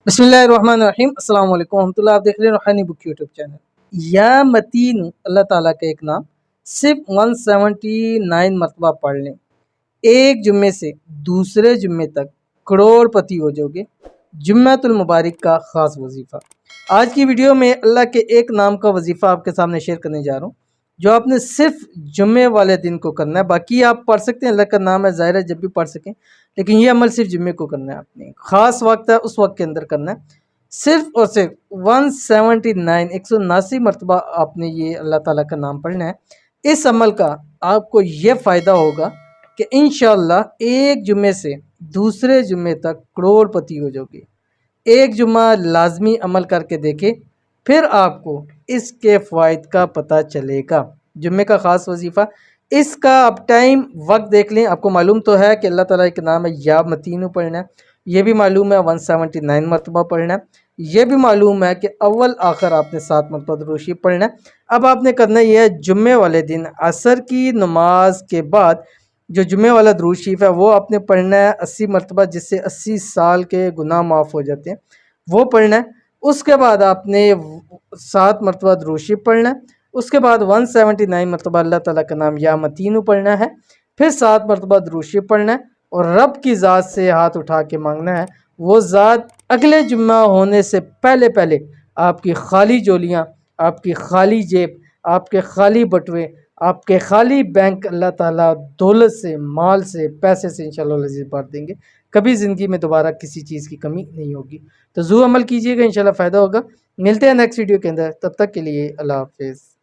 बिस्मिल्लाहिर्रहमानिर्रहीम अस्सलाम वालेकुम रहमतुल्लाह। आप देख रहे हैं रूहानी बुक यूट्यूब चैनल। या मतीन, अल्लाह ताला का एक नाम सिर्फ 179 मरतबा पढ़ लें, एक जुम्मे से दूसरे जुम्मे तक करोड़पति हो जाओगे। जुम्मतुल मुबारक का ख़ास वजीफ़ा। आज की वीडियो में अल्लाह के एक नाम का वजीफ़ा आपके सामने शेयर करने जा रहा हूँ, जो आपने सिर्फ जुम्मे वाले दिन को करना है। बाकी आप पढ़ सकते हैं, अल्लाह का नाम है, ज़ाहिर है जब भी पढ़ सकें, लेकिन ये अमल सिर्फ जुम्मे को करना है। आपने ख़ास वक्त है, उस वक्त के अंदर करना है। सिर्फ और सिर्फ 179 मरतबा आपने ये अल्लाह ताला का नाम पढ़ना है। इस अमल का आपको ये फ़ायदा होगा कि इंशाअल्लाह एक जुम्मे से दूसरे जुम्मे तक करोड़पति हो जाओगे। एक जुम्मा लाजमी अमल करके देखें, फिर आपको इसके फ़वाइद का पता चलेगा। जुम्मे का ख़ास वजीफ़ा, इसका आप टाइम वक्त देख लें। आपको मालूम तो है कि अल्लाह ताला का नाम है या मतीन पढ़ना है, ये भी मालूम है 179 मरतबा पढ़ना है, ये भी मालूम है कि अव्वल आखिर आपने 7 मरतबा दुरूद शरीफ पढ़ना है। अब आपने करना ये है, जुम्मे वाले दिन असर की नमाज के बाद जो जुम्मे वाला दुरूद शरीफ है वो आपने पढ़ना है 80 मरतबा, जिससे 80 साल के गुनाह माफ़ हो जाते हैं, वो पढ़ना है। उसके बाद आपने 7 मरतबा दुरूद शरीफ पढ़ना है। उसके बाद 179 मरतबा अल्लाह ताला का नाम या मतीन पढ़ना है, फिर 7 मरतबा दुरूद शरीफ पढ़ना है और रब की ज़ात से हाथ उठा के मांगना है। वो ज़ात अगले जुम्मा होने से पहले पहले आपकी खाली झोलियाँ, आपकी खाली जेब, आपके खाली बटुए, आपके खाली बैंक अल्लाह ताला दौलत से, माल से, पैसे से इंशाअल्लाह लजीज भर देंगे। कभी ज़िंदगी में दोबारा किसी चीज़ की कमी नहीं होगी। तो ज़रूर अमल कीजिएगा, इंशाअल्लाह फ़ायदा होगा। मिलते हैं नेक्स्ट वीडियो के अंदर, तब तक के लिए अल्लाह हाफ़िज़।